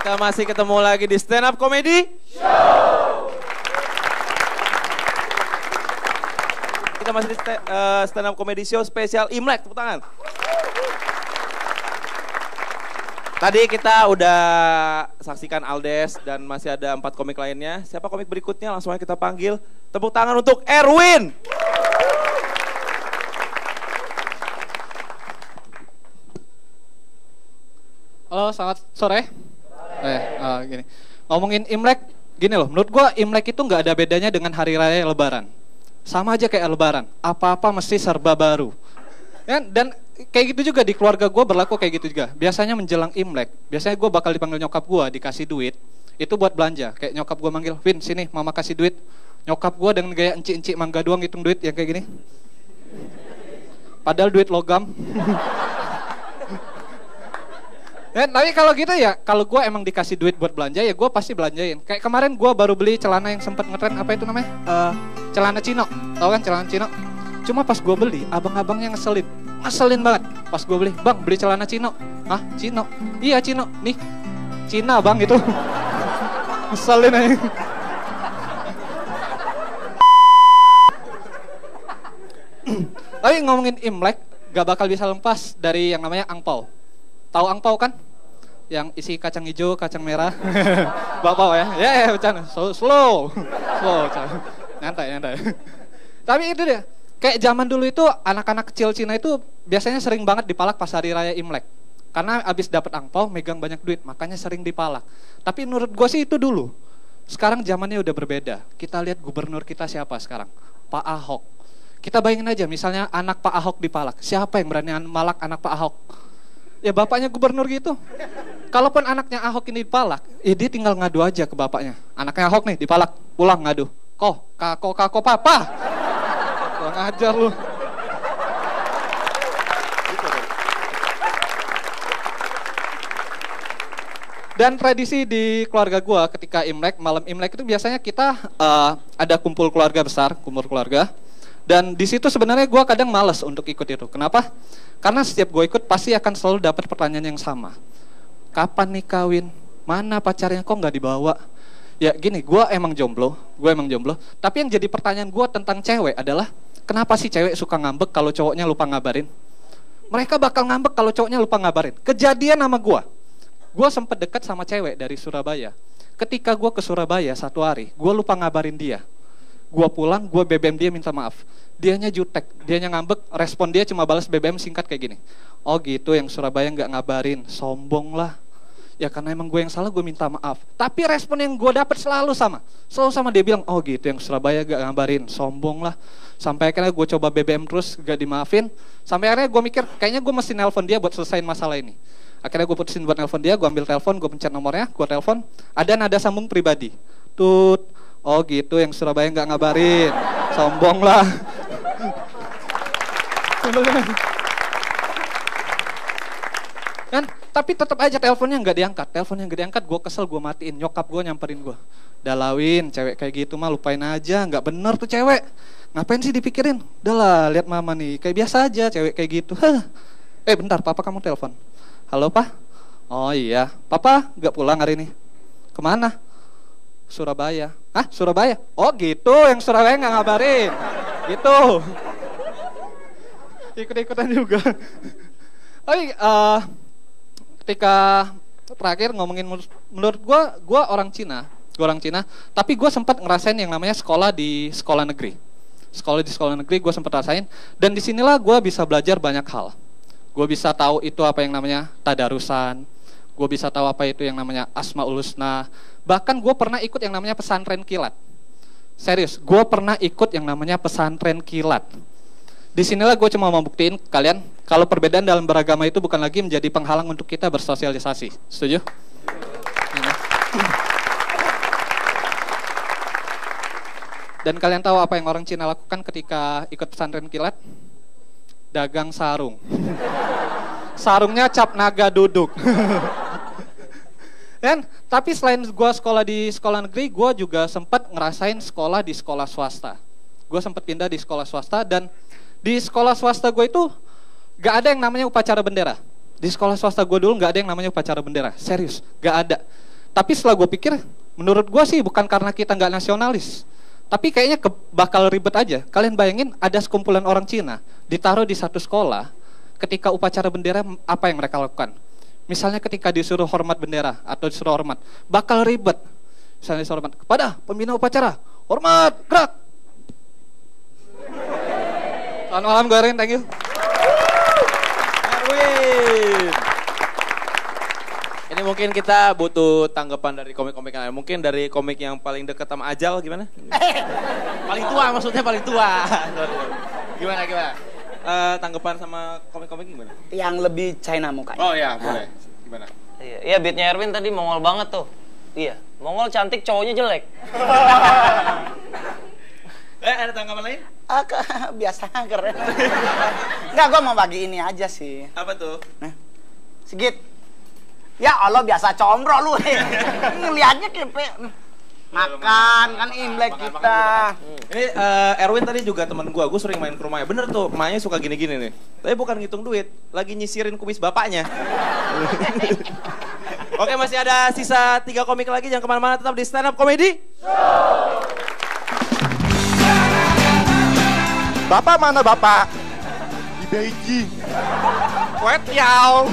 Kita masih ketemu lagi di Stand Up Comedy Show. Kita masih di Stand Up Comedy Show spesial Imlek, tepuk tangan. Tadi kita udah saksikan Aldes dan masih ada 4 komik lainnya. Siapa komik berikutnya? Langsung aja kita panggil. Tepuk tangan untuk Erwin. Halo, selamat sore. Gini. Ngomongin Imlek, gini loh. Menurut gua Imlek itu nggak ada bedanya dengan hari raya Lebaran. Sama aja kayak Lebaran. Apa-apa mesti serba baru. Dan kayak gitu juga di keluarga gue berlaku kayak gitu juga. Biasanya menjelang Imlek, biasanya gue bakal dipanggil nyokap gue, dikasih duit. Itu buat belanja. Kayak nyokap gue manggil, Vin sini mama kasih duit. Nyokap gue dengan gaya encik-encik mangga doang hitung duit yang kayak gini. Padahal duit logam. Tapi kalau gitu ya, kalau gue emang dikasih duit buat belanja ya gue pasti belanjain. Kayak kemarin gue baru beli celana yang sempat ngetren, apa itu namanya? Celana Cino. Tahu kan celana Cino? Cuma pas gue beli, abang-abangnya ngeselin banget. Pas gue beli, bang beli celana Cino. Hah? Cino? Iya Cino. Nih, Cina bang itu. Ngeselin aja. Tapi ngomongin Imlek, gak bakal bisa lepas dari yang namanya angpau. Tahu angpau kan? Yang isi kacang hijau, kacang merah. Bapak ya? Ya bercanda. Slow. Nyantai. Tapi itu dia. Kayak zaman dulu itu anak-anak kecil Cina itu biasanya sering banget dipalak pas hari raya Imlek. Karena abis dapat angpau megang banyak duit, makanya sering dipalak. Tapi menurut gue sih itu dulu. Sekarang zamannya udah berbeda. Kita lihat gubernur kita siapa sekarang? Pak Ahok. Kita bayangin aja misalnya anak Pak Ahok dipalak. Siapa yang berani malak anak Pak Ahok? Ya bapaknya gubernur gitu. Kalaupun anaknya Ahok ini dipalak, ya dia tinggal ngadu aja ke bapaknya. Anaknya Ahok nih dipalak, pulang ngadu. Kako papa. Kurang ajar lu. Dan tradisi di keluarga gua ketika Imlek, malam Imlek itu biasanya kita ada kumpul keluarga besar, kumpul keluarga. Dan di situ sebenarnya gua kadang malas untuk ikut itu. Kenapa? Karena setiap gua ikut pasti akan selalu dapat pertanyaan yang sama. Kapan nih kawin? Mana pacarnya kok nggak dibawa? Ya gini, gue emang jomblo. Tapi yang jadi pertanyaan gue tentang cewek adalah, kenapa sih cewek suka ngambek kalau cowoknya lupa ngabarin? Mereka bakal ngambek kalau cowoknya lupa ngabarin. Kejadian sama gue. Gue sempet dekat sama cewek dari Surabaya. Ketika gue ke Surabaya satu hari, gue lupa ngabarin dia. Gue pulang, gue BBM dia minta maaf. Dianya jutek, dianya ngambek, respon dia cuma balas BBM singkat kayak gini. Oh gitu, yang Surabaya nggak ngabarin, sombong lah. Ya karena emang gue yang salah, gue minta maaf. Tapi respon yang gue dapet selalu sama dia bilang, oh gitu yang Surabaya gak ngabarin, sombong lah. Sampai akhirnya gue coba BBM terus gak dimaafin. Sampai akhirnya gue mikir, kayaknya gue mesti nelpon dia buat selesaiin masalah ini. Akhirnya gue putusin buat nelpon dia, gue ambil telepon, gue pencet nomornya, gue telepon. Ada nada sambung pribadi. Tut, oh gitu yang Surabaya gak ngabarin, sombong lah. Kan? Tapi tetap aja teleponnya nggak diangkat, gue kesel, gue matiin. Nyokap gue nyamperin gue, dalawin cewek kayak gitu mah lupain aja, nggak bener tuh cewek, ngapain sih dipikirin, udah lah lihat mama nih, kayak biasa aja cewek kayak gitu. Bentar, papa kamu telepon. Halo pak, oh iya, papa nggak pulang hari ini, kemana? Surabaya. Hah, Surabaya? Oh gitu, yang Surabaya nggak ngabarin, gitu. Ikut-ikutan juga. Tapi ketika terakhir ngomongin, menurut gue orang Cina, tapi gue sempat ngerasain yang namanya sekolah di sekolah negeri. Sekolah negeri gue sempat rasain, dan disinilah gue bisa belajar banyak hal. Gue bisa tahu itu apa yang namanya tadarusan, gue bisa tahu apa itu yang namanya Asmaul Husna. Bahkan gue pernah ikut yang namanya pesantren kilat. Serius, gue pernah ikut yang namanya pesantren kilat. Disinilah gue cuma mau buktiin kalian kalau perbedaan dalam beragama itu bukan lagi menjadi penghalang untuk kita bersosialisasi. Setuju? Dan kalian tahu apa yang orang Cina lakukan ketika ikut pesantren kilat? Dagang sarung. Sarungnya cap naga duduk. Dan tapi selain gue sekolah di sekolah negeri, gue juga sempat ngerasain sekolah di sekolah swasta. Gue sempat pindah di sekolah swasta, dan di sekolah swasta gue itu gak ada yang namanya upacara bendera. Di sekolah swasta gue dulu gak ada yang namanya upacara bendera. Serius, gak ada. Tapi setelah gue pikir, menurut gue sih bukan karena kita nggak nasionalis, tapi kayaknya bakal ribet aja. Kalian bayangin ada sekumpulan orang Cina ditaruh di satu sekolah, ketika upacara bendera apa yang mereka lakukan? Misalnya ketika disuruh hormat bendera atau disuruh hormat, bakal ribet. Misalnya disuruh hormat kepada pembina upacara, hormat, gerak. Selamat malam, gue Erwin, thank you. Erwin. Ini mungkin kita butuh tanggapan dari komik-komik yang lain. Mungkin dari komik yang paling dekat sama Ajal gimana? Paling tua maksudnya, paling tua. Gimana? Tanggapan sama komik-komik gimana? Yang lebih China mukanya. Oh ya, boleh. Gimana? Iya, beatnya Erwin tadi Mongol banget tuh. Iya, Mongol cantik, cowoknya jelek. Ada tanggapan lain? Biasa keren. Enggak, gue mau bagi ini aja sih. Apa tuh? Nah, Sigit. Ya Allah, biasa combro lu. Ngeliatnya kayak makan kan Imlek Makan kita. Ini Erwin tadi juga teman gua sering main ke rumahnya. Bener tuh, emaknya suka gini-gini nih. Tapi bukan ngitung duit, lagi nyisirin kumis bapaknya. Oke, masih ada sisa 3 komik lagi, jangan kemana-mana, tetap di Stand Up Comedy Show. Bapak mana bapak? Di Beijing. Wet yao.